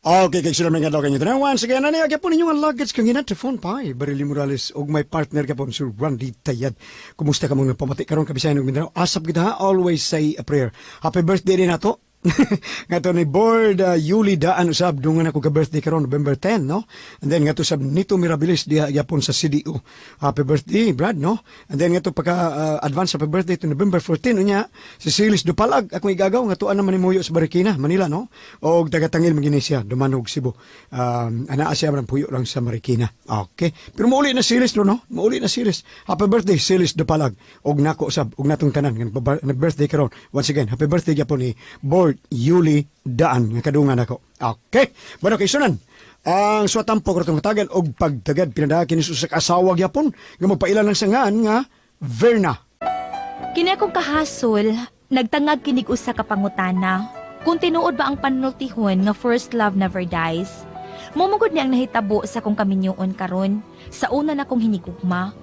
Okay, kay sila mga daw kanyo. Once again, ano yung po ninyo ang luggage kang phone pa eh. Barili Morales og may partner ka po, Sir Randy Tayad. Kumusta ka mong pamati karon kabisayan ng Mindanao? Asap kita ha, always say a prayer. Happy birthday din nato. Nga to ni Board Yuli Daan usab dungan ako ka birthday karon November 10, no? And then nga to sab Nito Mirabilis diha gyapon sa CDO. Happy birthday, Brad, no? And then nga to pagka advance happy birthday to November 14 unya si Silis Dupalag akong igagaw nga to naman ni Muyo sa Marikina, Manila, no? Og taga-Tangil Maginesia, Dumanog, Cebu. Anaa siya man puyo lang sa Marikina. Okay. Pero mauli na Silis no? Mauli na Silis. Happy birthday Silis Dupalag. Og nako usab og natong tanan nga nag-birthday karon. Once again, happy birthday gyapon ni Board Yuli Daan nga kadungan ako. Okay. Bueno, kay sunan. Ang suwatampo ko itong matagal og pagtagad pinadaki ni sa asawa gyapon nga magpailan ng sangaan nga Verna. Kini akong kahasol, nagtangag kinig usa ka pangutana. Kung tinuod ba ang panultihon nga first love never dies? Mumugod ni ang nahitabo sa kong kaminyoon karon. Sa una na kong hinigugma.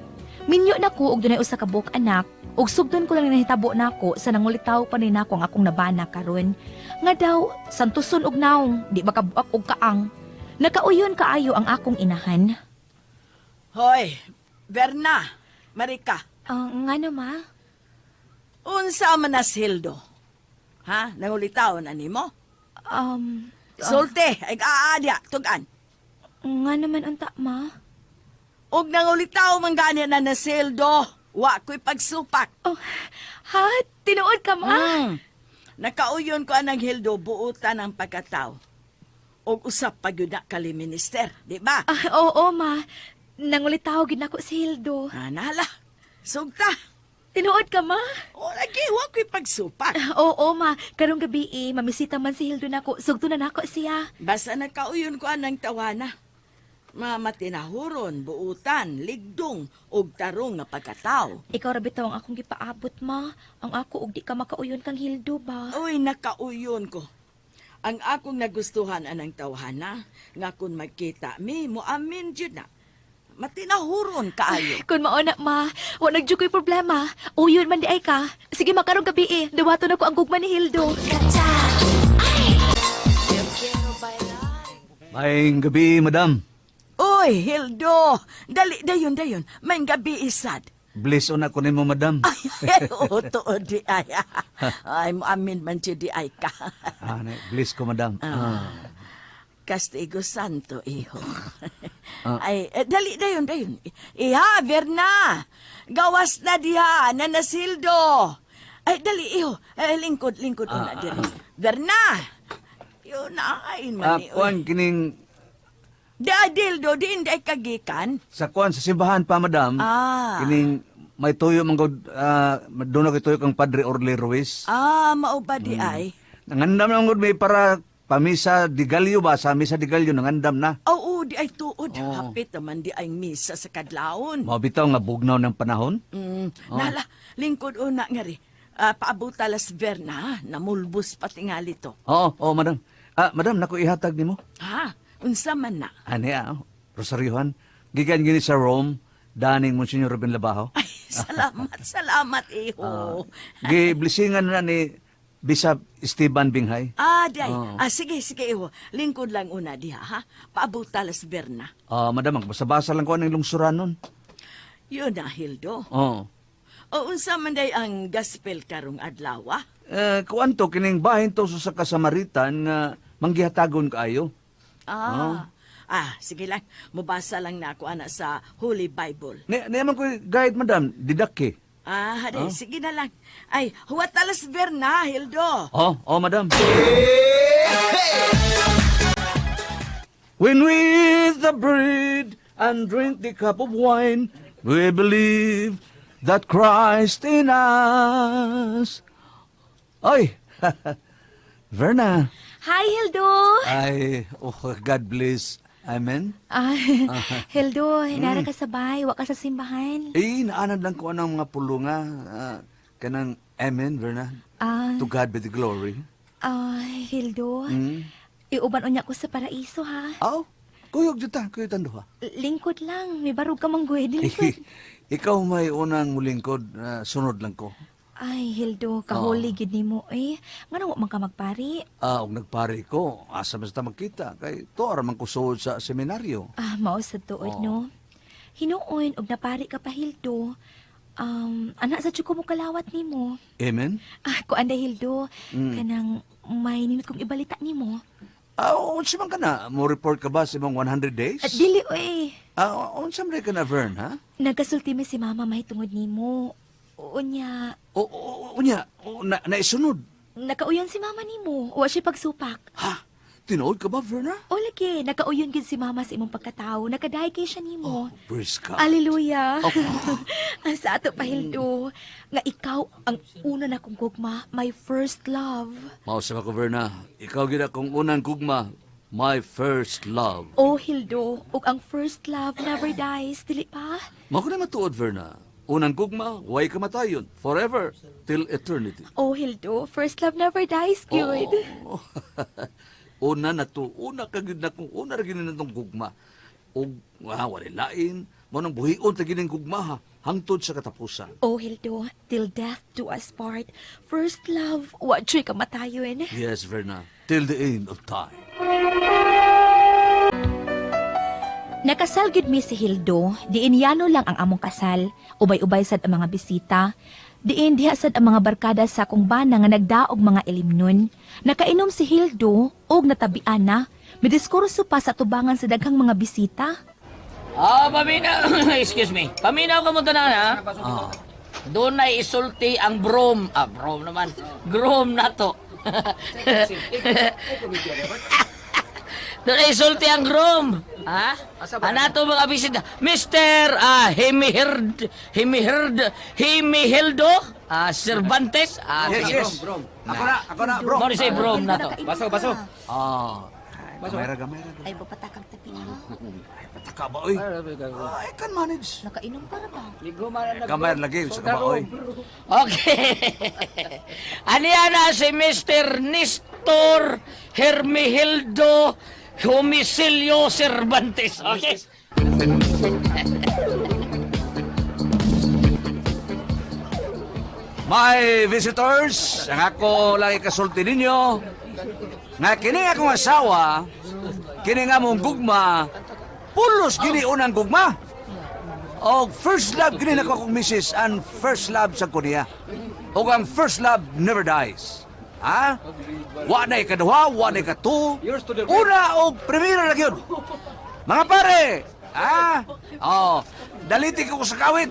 Minyo na ko og dunay usa ka buok anak. Ug sugdon ko lang nahitabo nako sa nangulitaw pa ni nako ang akong nabana karon. Nga daw santuson og naong di makabuak og kaang. Nakauyon kaayo ang akong inahan. Hoy, Berna, Marika, Nga no ma? unsa man nas Hildo? Ha? Nangulitaw na nimo? Sulti, ay aadya, tugan. Nga naman unta ma? Og nangulitaw man gani na nas Hildo. Wa ko'y pagsupak. Oh, ha? Tinuod ka ma? Nakauyon ko anang Hildo buutan ang pagkataw. Og usap pag yun na kali minister, di ba? Oo ma. Nangulitaw gid nako si Hildo. Nala, sugta. Tinuod ka ma? O lagi, wa ko'y pagsupak. Oo ma. Karong gabi mamisita man si Hildo nako. Sugto na nako siya. Basta nakauyon ko anang tawana. Matinahuron, buutan, ligdong, og tarong nga pagkataw. Ikaw ra bitaw ang akong gipaabot ma. Ang ako og di ka makauyon kang Hildo ba? Uy, nakauyon ko. Ang akong nagustuhan anang tawhana, nga kung magkita mi, muamin dyan na. Matinahuron kaayo. Kun mao na ma, wa nagjukoy problema. Uyon man di ay ka. Sige makarong gabi dawato na ko ang gugma ni Hildo. Maayong gabi, madam. Uy, Hildo! Dali, dayon. May gabi isad. Bliss on ako nimo, madam. Ay, tuod di ay. Ay, muamin man dyan di ay ka. Bliss ko, madam. Castigo Santo, iho. Ay, dali, dayon. Iha, Verna! Gawas na diha, nanasildo! Ay, dali, iho. Lingkod una diri. Verna! Yun na, ayun man ni. Kuan kining Dildo, di hindi kagikan. sa kuan sa simbahan pa, madam. Kining may tuyo man gud doon ako tuyo kang Padre Orly Ruiz. Mao ba di ay? Nangandam na gud may para pamisa di Galyo ba sa misa di Galyo nangandam na. Oo, di ay tuod. Hapit naman di ay misa sa kadlawon. Mao bitaw nga bugnaw ng panahon. Nala, lingkod una nga ri. Paabuta las Verna, namulbos patingali to. Oo, madam. Madam, naku ihatag nimo. Ha? Unsa man na? Ani Rosariohan. Gikan gini sa Rome, daning Monsignor Ruben Labajo. Ay, salamat, iho. Giblisingan na ni Bishop Esteban Binghay. Di ay. Sige, iho. Lingkod lang una diha, ha? Paabuta las Verna. Madam, basa-basa lang ko ang lungsuranon nun. Yun na, Hildo. Oo. O unsa man day ang gospel karong adlaw? Kuan to, kining bahin to sa kasamaritan nga manggihatagon kaayo. Sige lang. Mubasa lang na ako ana sa Holy Bible. Naman ko guide, madam, didake. Haday, sige na lang. Ay, huwat alas Verna, Hildo. Madam. When we eat the bread and drink the cup of wine, we believe that Christ in us. Ay, Verna. Hi Hildo. Ay, God bless. Amen. Hildo, hinara ka sabay, wa ka sa simbahan. Naanad lang ko anang mga pulunga. Kanang amen, Verna. To God be the glory. Hildo, iuban unya ko sa paraiso ha. Kuyog juta, kuyog tando ha. Lingkod lang, may barog ka manggoy, lingkod. Ikaw may unang mulingkod, sunod lang ko. Ay, Hildo, kahuli gid nimo eh. Ngano wa man ka magpari? Og nagpari ko, asa basta magkita, kay to araman ko suod sa seminaryo. Mao sa tuod no. Hinuon og napari ka pa Hildo. Anak sa tsuko mo kalawat nimo. Amen? Kuan day Hildo, kanang may nimot kong ibalita nimo. Unsa man ka na? Mo report ka ba sa imong 100 days? At dili oy. Unsa man ka na, Vern, ha? Nagasulti mi si mama mahitungod nimo. Unya, Unya, naisunod. nakauyon si mama nimo. Wa siya pagsupak. Ha? Tinuod ka ba, Vern, ha? O lagi, nakauyon gid si mama sa imong pagkatao. Nakadahay kay siya nimo. Praise God. Aleluya. Sa ato pa Hildo, nga ikaw ang una na kong gugma, my first love. Mao sa ko, Vern, ha? Ikaw gid akong unang gugma, my first love. Oh Hildo, ug ang first love never dies, dili pa? Mao ko na matuod, Vern, ha? Unang gugma, way kamatayon, forever, till eternity. Oh Hildo, first love never dies, good. Oh. Una na to, una kagid na kung una ra gini natong gugma. Og wala lain, mo nang buhion ta gining gugma ha, hangtod sa katapusan. Oh Hildo, till death do us part. First love, wa choy kamatayon. Yes, Verna, till the end of time. Nakasal gid mi si Hildo, diin yano lang ang among kasal, ubay-ubay sad ang mga bisita. Diin diha sad ang mga barkada sa akong bana nga nagdaog mga ilimnon. Nakainom si Hildo og natabian na, midiskurso pa sa tubangan sa daghang mga bisita. Paminaw. Excuse me. Paminaw ka mo tanan, ha? Doon na isulti ang brom. Brom naman. Grom na to. Doon na isulti ang grom. Ha? Ano to mga bisita? Mr. Himihildo? Cervantes? Yes. Ako na, bro. Mo say brom na to. Baso. Gamay ra. Ay, papatakang tapi ha? Pataka ba, oy? I can manage. Nakainom ka na ba? Gamay ra lagi, sa ka ba, oy? Okay. Ano yan na si Mr. Nestor Hermihildo Homicilio Cervantes. Okay? My visitors, ang ako lang ikasulti ninyo, nga kini akong asawa, kini nga mong gugma, pulos gini unang gugma. O first love gini na ko akong misis, and first love sa kuniya. O ang first love never dies. Ha? Wa na ikaduha, wa na ikatu. Una o primera lang yun. Mga pare, ha? Daliti ko sa kawit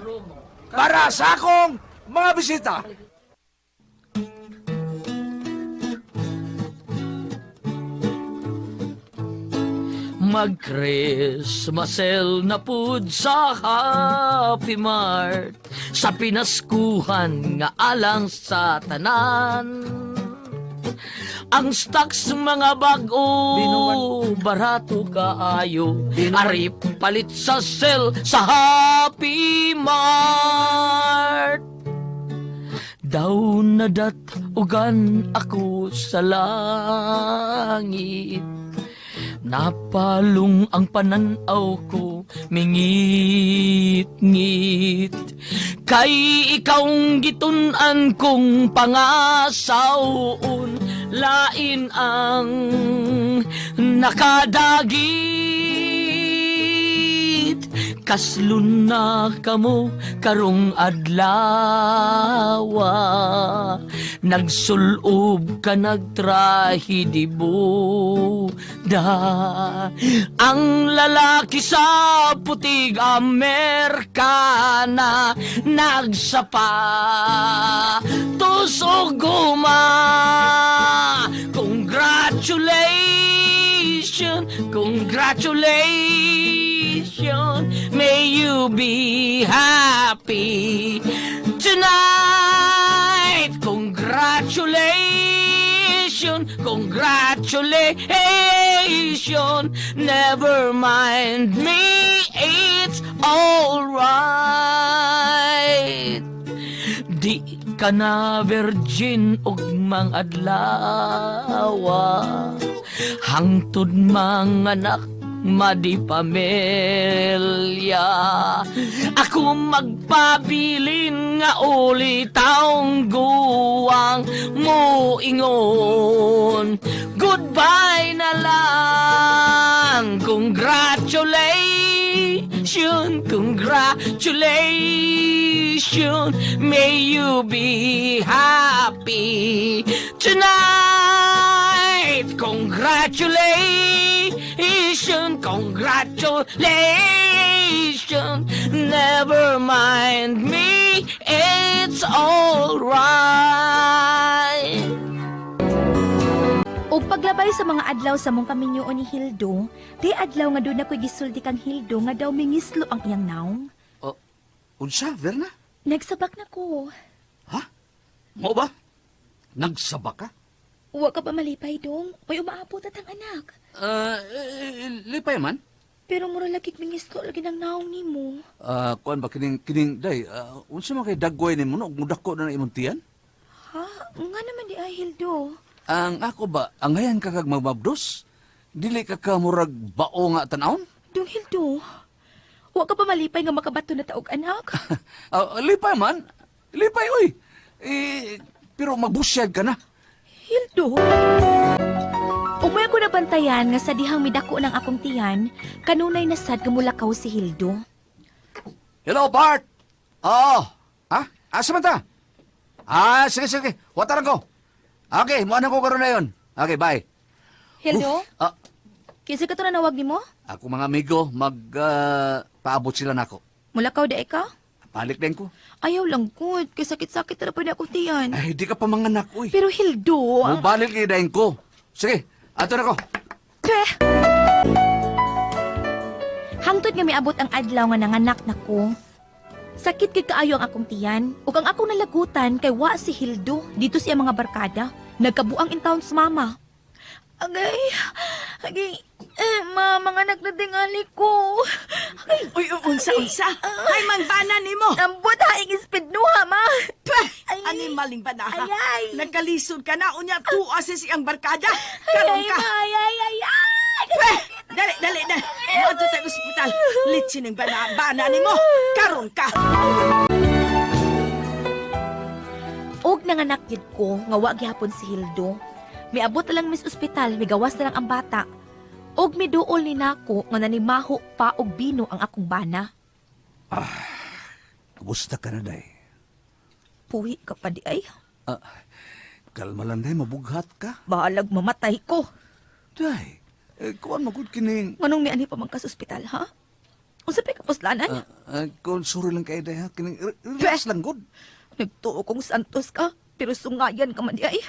para sa akong mga bisita. Mag-Christmasel na pud sa Happy Mart, sa pinaskuhan nga alang sa tanan. Ang stocks mga bago, barato kaayo, ari palit sa sale sa Happy Mart. Daw nadat ugan ako sa langit, napalong ang pananaw ko, mingit-ngit. Kay ikawng gitunan kong pangasawon, lain ang nakadagit. Kaslun na kamo karong adlawa, nagsulob ka nagtrahi di boda. Ang lalaki sa putig Amerikana nagsapa tusog guma. Congratulations, may you be happy tonight. Congratulations, never mind me, it's alright. Di ka na virgin og mang adlawa, hangtod mang anak madipamilya. Ako magpabilin nga uli taong guwang mo ingon. Goodbye na lang, congratulations, congratulations. May you be happy tonight. Congratulations, congratulations. Never mind me, it's all right. O paglabay sa mga adlaw sa mong kaminyoon ni Hildo, di adlaw nga doon ako'y gisulti kang Hildo nga daw mingislo ang iyang naong. Unsa, Verna? Nagsabak na ko. Ha? Mo ba? Nagsaba ka? Wa ka ba malipay dong? May umaabot at ang anak. Lipay man? Pero mura lagi mingislo lagi ng naong ni mo. Kuan ba kining day? Unsa man kay dagway nimo no mudako na imong tiyan? Ha? Nga naman di ay Hildo. Ang ako ba, ang ngayon ka kag magmabdos? Dili ka ka murag bao nga tanawon? Dong Hildo. Wa ka ba malipay nga makabato na taog anak? Lipay man. Lipay, uy. Pero magbusyag ka na. Hildo. Umay ko nabantayan nga sa dihang midako ng akong tiyan, kanunay na sad gamulakaw si Hildo. Hello, Bart! Oo. Asa man ta? Sige. Wataran ko. Okay, mo ko karon na yun. Okay, bye. Hildo? Ah, Kinsa ka to na nawag nimo? ako mga amigo, paabot sila nako. Mulakaw da ka? Balik din ko. Ayaw lang good, kay sakit-sakit na pa na akong tiyan. Ay, di ka pa manganak, uy. Pero Hildo, Mo balik kay dahin ko. Sige, ato na ko. hangtod nga miabot ang adlaw nga nanganak nako. Sakit kay kaayo ang akong tiyan, ug ang akong nalagutan kay wa si Hildo dito siya mga barkada. Nagkabuang in town sa mama. Agay, mga nagdadingali ko. Uy, unsa. Ay, mangbana ni mo. Ambot haing ispidnuha, ma. Ay. Animaling ba na, ha? Ay. Nagkalisod ka na, unya tuwa sa siyang barkada. Karon ka. Ay. Dali. Mo ato tayo ospital. Litsin ang bana ni mo. Karon ka. Og nanganak yun ko, nga wa gihapon si Hildo. Miabot na lang mis ospital, migawas na lang ang bata. Og miduol ni nako nga nanimaho pa og bino ang akong bana. Kumusta ka na, day? Puwi ka pa di ay. Kalma lang, day. Mabughat ka. Bahalag mamatay ko. Day, kuwan magud kining... Nganong mi ani pa man ka sa ospital, ha? Unsa pa kapuslanan? Kung suri lang kayo, day, ha? Kining relax lang, good. Nagtuo kong santos ka, pero sungayan ka man di ay.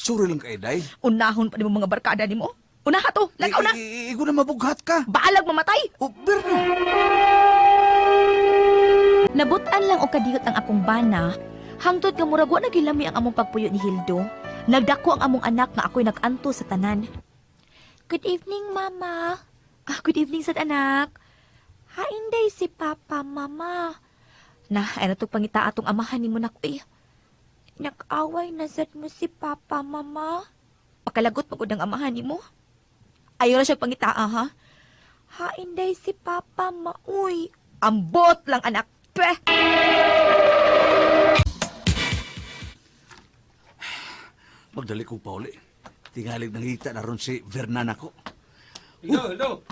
Suri lang kayo, day. Unahon pa ni mo mga barkada ni mo. Unaha to, lakaw na. Igo na mabughat ka. Bahalag mamatay. Berna. Nabutan lang o kadiyot ang akong bana, hangtod nga murag wa nagilami ang among pagpuyo ni Hildo. Nagdako ang among anak nga ako'y naganto sa tanan. Good evening, Mama. Good evening, sad anak. Hainday si Papa, Mama. Ano to pangita atong amahan ni mo na ko eh. Nag-away na sad mo si Papa, Mama. Pakalagot pagod ang amahan ni mo. Ayaw na siya pangita, ha? Hainday si Papa, Uy, ambot lang anak. Magdali ko pa uli. Tingalig nang hita na ron si Vernan ako. Hildo.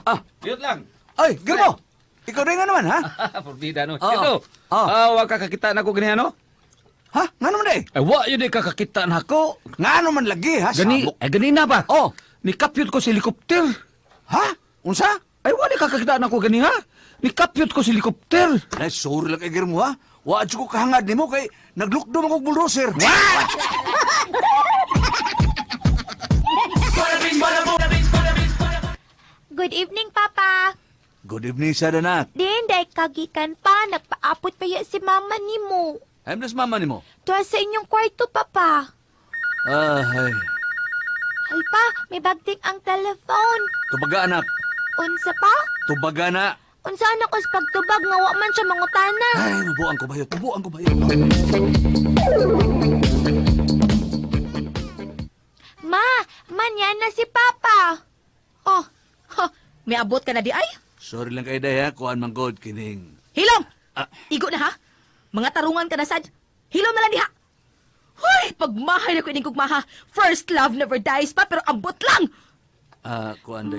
Diyot lang. Ay, Girmo! Ikaw rin nga naman, ha? Porbida, no? Oo. Hildo. Oo. Wag ka kakita na ko ganyan, no? Ha? Nga naman, day? Ay, wa yun ka kakita na ko. Nga naman lagi, ha? Gani, Sabok. ganina ba? Oh. Nikapyot ko si helikopter. Ha? Unsa? Ay, wala ka kakita na ko gani, ha? Nikapyot ko si helikopter. Ay, sorry lang kay Girmo, ha? Wa ko kahangad ni mo kay naglukdom akong bulldozer. Good evening, Papa. Good evening, Sadanak. Dinday kagikan pa, nagpaapot pa ya si Mama ni mo. I'm just mama ni mo. Tuwa sa inyong kwarto, Papa. Ay, Ay pa, may bagting ang telephone. tubaga anak. Unsa pa? Tubaga na. Unsa anak os pagtubag nga wa man siya mangutana. Ay, tubuan ko ba yun? Ma, manyan na si Papa. Oh, May abot ka na di ay? Sorry lang kay Day ha, kuan man god kining. Hilom! Igo na ha? Mga tarungan ka na sad. Hilom na lang diha. Hoy, pagmahay na ko ining kugmaha. First love never dies pa, pero ambot lang. Kuan Day.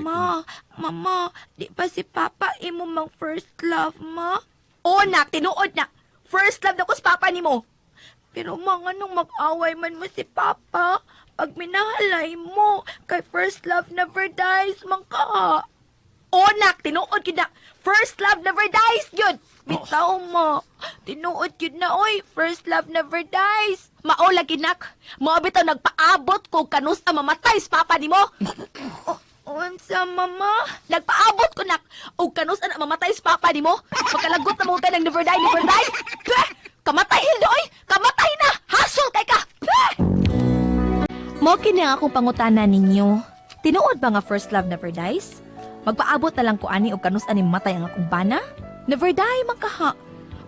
Mama, di pa si Papa imo mang first love, ma? Oo, nak, tinuod na. First love na ko sa Papa ni mo. Pero mga nung mag-away man mo si Papa, pag minahalay mo, kay first love never dies, man ka. Oo, nak, tinuod yun na. First love never dies, yun. Bitaw mo. Tinuod yun na, oy. First love never dies. Mao lagi, nak. Mga bitaw nagpaabot ko kanusta mamatay sa Papa ni mo. Unsa, mama? Nagpaabot ko, nak. O kanusta na mamatay sa Papa ni mo. Pagkalagot na mo ng never die, never die. Pweh! Kamatay, Hilda, oy! Kamatay na! Hasol kay ka! Pweh! Mo kini ang akong pangutana ninyo. Tinuod ba nga first love never dies? Magpaabot na lang ko ani o kanus ani mamatay ang akong bana? Never die man kaha.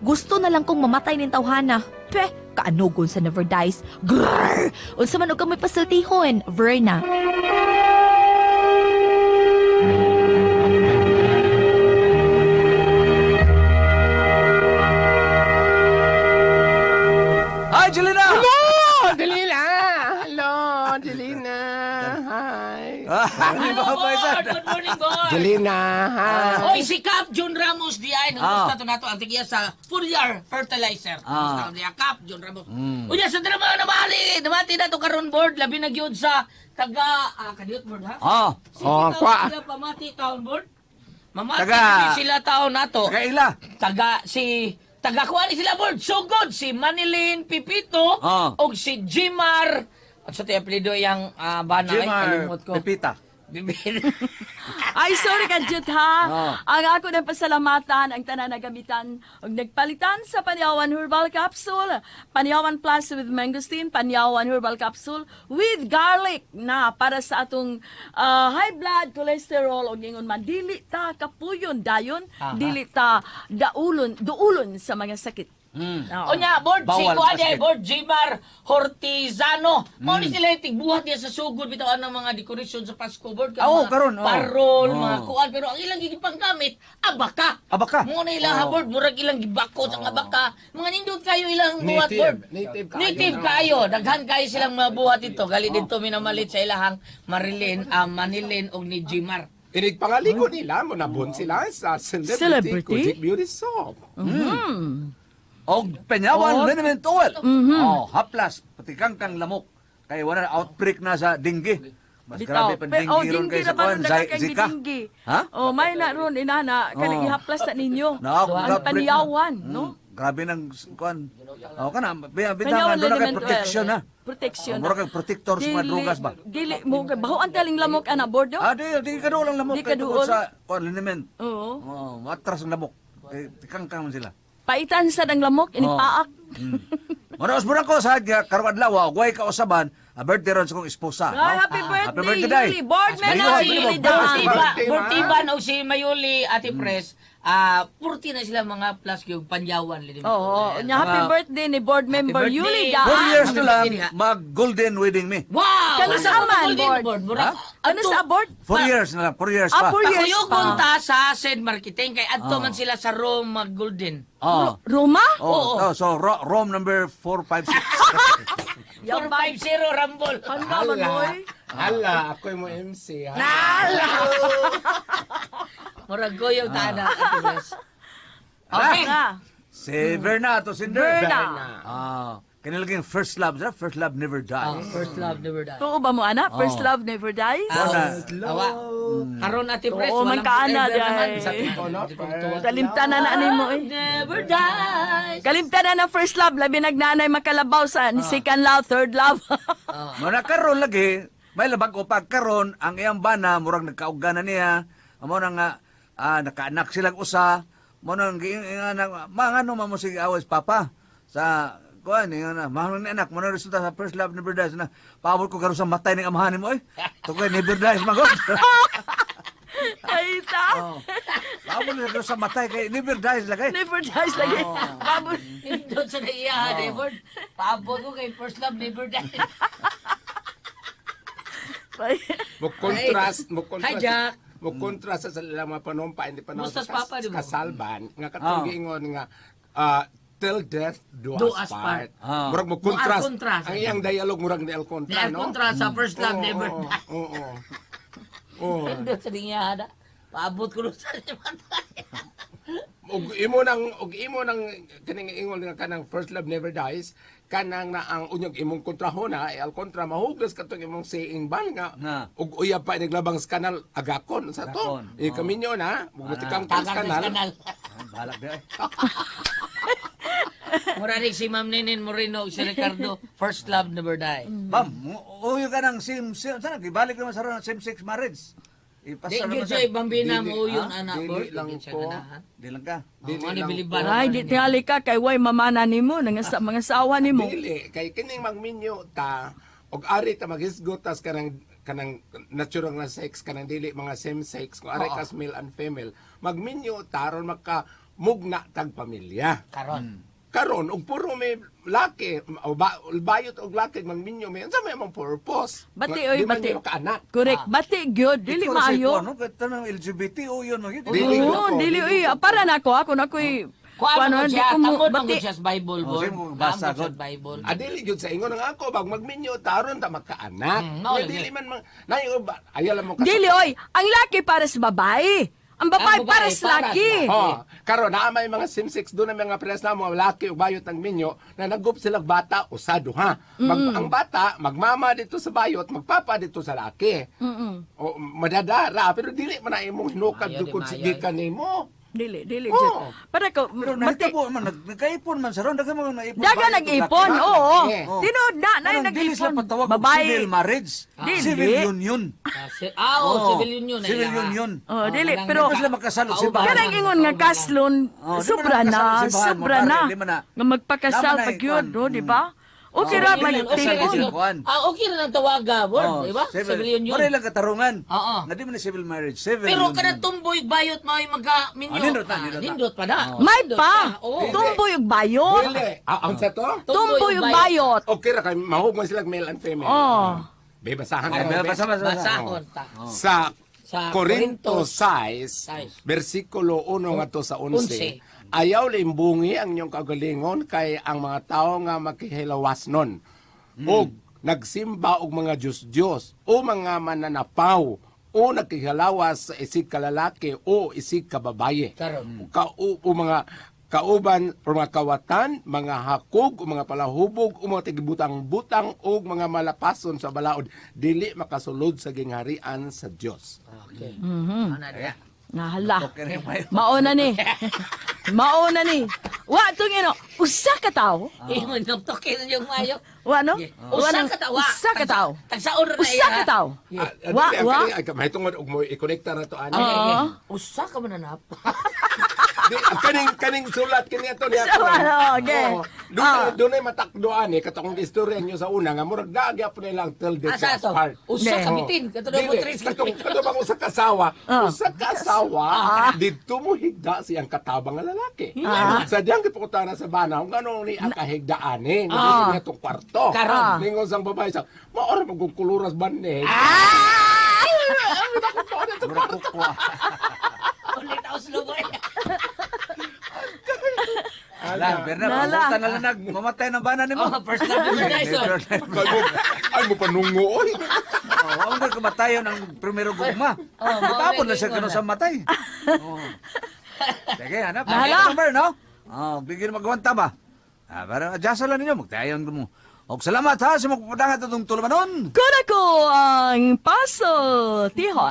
Gusto na lang kong mamatay nin tawhana. Pweh, kaanugon sa never dies. Grrr! Unsa man og may pasultihon, Verna. Hi, Jelena! Oh, Delina! Hello, Delina! Hi! Hindi ba ba isa? Good morning, boy. Delina, hi! Oy, si Cap John Ramos di ay nung to nato ang tigiya sa Fourier Fertilizer. Gusto niya Cap John Ramos. Unya sa drama na bali, namati na to karon board labi na gyud sa taga kadiyot board ha. Si Oh, kwa. sila pamati town board. Mamati Taga- sila taon nato. Kaila. Taga kuha ni sila board. So good si Manilin Pipito og si Jimar. At sa tayo apelido yung bana ay kalimot ko. Pepita. Ay, sorry ka, Jut, ha? Ang ako ng pasalamatan, ang tanan na gamitan, og nagpalitan sa Panyawan Herbal Capsule, Panyawan Plus with Mangosteen, Panyawan Herbal Capsule with garlic na para sa atong high blood cholesterol, og ingon man, dili ta kapuyon dayon, dili ta duulon sa mga sakit. O nya, board, si Bawal Kuha basket. board, Jimar Hortizano. Mao ni sila yung tigbuhat niya sa sugod, bitaw ang mga dekorasyon sa Pasko, board. Oo, karon, oo. Parol, Oo. mga kuan, pero ang ilang gigipang gamit, abaka. Abaka. Mo na ilang board, murag ilang gibako sa abaka. Mga nindot kayo ilang buhat, board. Native kayo. Daghan kayo silang mga buhat ito. Gali dito minamalit sa ilahang Marilyn, Manilin, og ni Jimar. Inig pangaligo nila, munabon sila sa Celebrity Kojic Beauty Soap. Og penyawan liniment oil. Haplas, pati kang lamok. Kaya wala na outbreak na sa dengue. Mas grabe pa dengue ron dinggi kay sa na ba kuan, nun kay Zika. dinggi? Ha? Oh, may na ron, inana, kanang ihaplas sa ninyo. Na, Ang Panyawan, no? Grabe ng kuan. Kana, Panyawan bitangan doon na kay Liniment protection Oil. na. Protection. Mura kay protector sa mga drugas ba? Dili mo, bahuan taling lamok ana board, no? Di ka doon lang lamok Di kay kaduol. tungkol sa kuan liniment. Oo. Matras ang lamok. Kay tikang man sila. Paitan sa ng lamok, inipaak. Manos mo ko sa karong adlaw, guway ka usaban, a birthday ron sa kong esposa. Ay, happy birthday, Yuli. Board Mas man mayo, na happy si Yuli birthday. Dahan. Burtiban o si Mayuli, Ate Pres, purti na sila mga plus yung panyawan. Oo, nya happy birthday ni board member birthday. Yuli 4 Dahan. years na lang, Happy birthday. mag-golden wedding me. Wow! Kano sa Ano aman, golden board? Murag, Ano sa board? 4 years na lang, 4 years Ah, pa. 4 years Pakuyugon pa. ta sa St. Marketing kay adto man sila sa Rome mag-golden. Roma? So, Rome number 456. 450 Rumble. Handa man, boy. Hala, ako'y mo MC, ha? Murag goyo ta na, Ate Pres. Okay. Na. Si Verna to Cinder. Verna. Kanilaging first love, first love never dies. First love never die. Tuo ba mo, ana? First love never dies? Awa. Karon Ate Pres, Oo, man ka, ana, forever naman. day. Sa Kalimtanan na ani mo, eh. Never dies. Kalimtanan na first love, labi nagnanay makalabaw sa second love, third love. Mana karon lagi, may labag ko pagkaron ang iyang bana murag nagkauganan niya. Amo na nga nakaanak silang usa. Mo nang mga ano mo sige awas papa sa kuan ni na mahal ni anak mo na resulta sa first love never dies na paabot ko karon sa matay ning amahan mo to ko never dies magod. Ay, ta. Paabot ko karon sa matay kay never dies lagay. Never dies lagi. Babon. Doon sa naiya, Devon. Paabot ko kay first love never dies. Mo contrast. Hi, Jack. mo kontra sa sila mga panumpa, hindi pa Mustas papa, di ba? kasalban, nga katong giingon nga, till death do Do us us part. Ah. Murag mo kontras. Mo kontras. Ang iyang dialogue murag ni El Contra, Ni El no? Contra sa First Love Oo, Never oo, Die. Oo. Oo. Hindi sa niya, paabot ko nun sa matay. Og imo nang kaning ingon nga kanang first love never dies, kanang na ang unyog imong kontrahon na al kontra mahuglas katong imong saying ban nga Na. og uyab pa naglabang sa kanal agakon sa to. Agakon, Kaminyo na mubutikang Tagang kanal. sa kanal. Balak di ay. Mura rin si Ma'am Ninin Moreno, si Ricardo, First Love Never Die. Ma'am, uyo ka ng saan? Ibalik naman sa same-sex marriage. Di Ipasa yun naman siya bambina mo yun, Ah, anak dili boy. lang Di siya po. ganahan. Di lang ka. Dili Ano lang biliban po. Ay, di tingali ka kay way mamana nimo nang sa mga sawa nimo. Dili kay kining magminyo ta og ari ta maghisgot tas kanang natural na sex kanang dili mga same sex kung ari kas male and female magminyo taron maka mugna tag pamilya. Karon. Karon og puro may laki o bayot og laki magminyo may unsa may mong purpose. Bati, Nga, oy, di man bati. nyo makaanak. Correct. Bati gyud dili maayo. Ano ka tanang LGBT o yun. Dili Oo, ko, dili dili uy, ko. para nako ako nakoy Kuha mo di siya, ko mo- tangod mo bati. siya sa Bible, Oh, boy. sige mo, basa, Tangod siya God. sa Bible. Adili jud sa ingon nga ako bag magminyo taron ta makaanak. mao Nga, lagi. dili man nayo ba ayala mo Dili oy, ang laki para sa babae. Ang babae Ang babae para sa para laki. Oh, karon naa may mga sim-6 doon na mga press na mga laki o bayot ng minyo na nagup sila bata usado ha. Ang bata magmama dito sa bayot, magpapa dito sa laki. O madadara pero dili man na imong hinukad Maayo, di dukod maayo. sige kanimo. Dili Oh. jud. Para ko Pero mati. nagtabo man, nagkaipon man sa ron. Daga mo naipon. Daga nag-ipon, oo. Oh. Tinood na Anong dili sila nag-ipon. patawag og Babae. civil marriage? Dili. Civil union. Civil union. Civil nila. union. Oh, dili kanang pero Hindi sila makasalo sa Kauban. bahay. kanang ingon nga kaslon Oh, di sobra man na, nakasalo sa bahay mo, sobra pare, na. di man na. Nga magpakasal Laman na pag yun, ikuan. di ba? Okay ra man dili, okay tipon. lang yun. Kuan. Okay na ng tawaga, word, di ba? Civil union. Maray lang katarungan. Oo. Na di man na civil marriage. Civil Pero union. kada tumboy bayot mo ay magka-minyo. Nindot na, nindot na. Nindot pa na. May Nindot pa. Oo. Tumboy og bayot. Dili. Ang sa to? Tumboy og bayot. Okay ra kay mahugman sila male and female. Oh. Be basahan Ay, ka. basa. Basahon ta. Sa Sa Corinto Corintos 6, versikulo 1 ngadto sa 11. 11. Ayaw limbungi ang inyong kagalingon kay ang mga tao nga makihilawas nun. O nagsimba og mga Diyos o mga mananapaw o nagkihalawas sa isig kalalaki o isig kababaye. Karon. O mga kauban o mga kawatan, mga hakog, o mga palahubog, o mga tigibutang-butang, o mga malapason sa balaod, dili makasulod sa gingharian sa Dios. Okay. Mhm. Ano na? Nahala. Okay na yung mayo. Mauna ni. Mauna ni. Wa tong ino, usa ka tawo. Ingon ng tokin yung mayo. Wa no? Usa nang- ka tawa. Usa ka tawo. Tagsaon na Usa ka tawo. Wa wa. May tungod og mo i-connecta na to ani. Oo. Usa ka mananap. Di, kaning sulat kini ato niya. Okay. Doon ay matakdoan katong istorya niyo sa una nga murag daagya po nilang till the Asa last to? part. Usa Ne. ka bitin. Katulad mo tres ka. Kato bang usa kasawa? Usa kasawa didto mo higda siyang katabang nga lalaki. Sa diyang gipukutana sa bana kung ano ni ang kahigdaani nga niya tong kwarto. Karon. Ningon sang babae sa maora magkukuluras bande. Murag kukwa. Ulit ako sa lugoy. Ala, Bernard, Nala. pamutan na lang mamatay ng bana ni mo. Oh, first love never dies. Ay mo panungo oy. Ang mga kamatayon ng primero gugma. Tapon na siya kano sa matay. Oh. Sige, hanap. Nala. Number, no? Oh, bigyan magwanta ba? Para adjust lang ninyo, magtayon ko mo. Og salamat ha sa magpapadangat itong tulumanon. Kuna ko ang paso, tihon.